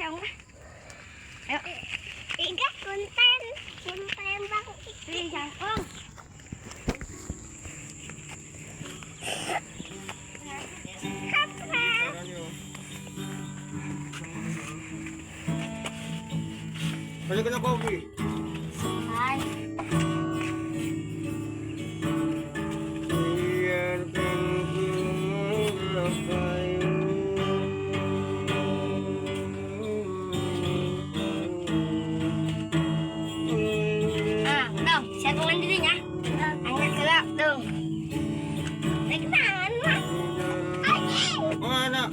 ông á. Ayo. Ikat konten Bang. Đi jangan Bang. Banyak kena kopi. Hai. Đâu, xe công anh đi đi nhá. Anh nhắc cái đó, đừng. Lấy cái nào anh mà. Mana?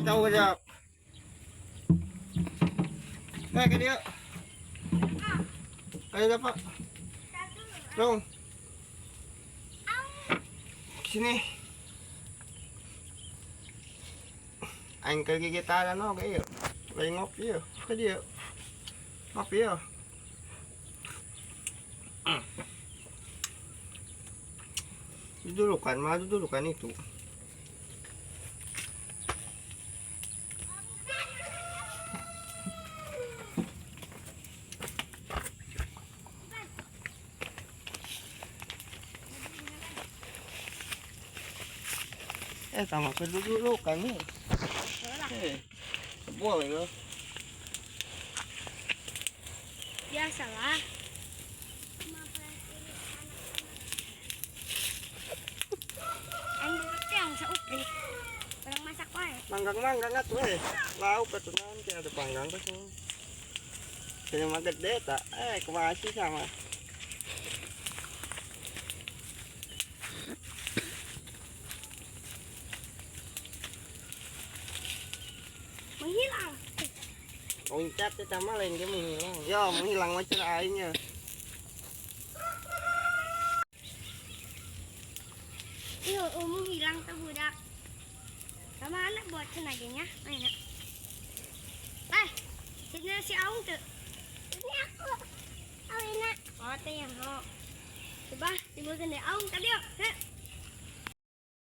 Tahu aja. Ke dia. Ayo dapat. Dong. Sini. Anh cái guitar là nó cái lấy ngọc kia. Cái gì? Ngọc kia. Dudukan itu. Sama kedudukan nih. Boleh loh. Biasalah. Yang seuplik. Orang masak wae. Manggang atuh we. Lauk atuh nanti ada panggang ke sini. Kayaknya mah gede tak. Kumaha sih sama. Menghilang. Loncat kita mah lain dia menghilang. Ya, menghilang macam airnya. Iya, menghilang tuh budak. Sama anak buat senaganya, mana? Sini si Aung tuh. Ini aku. Awina. Oh, tuh yang ho. Coba timbulkan deh Aung tadi yuk.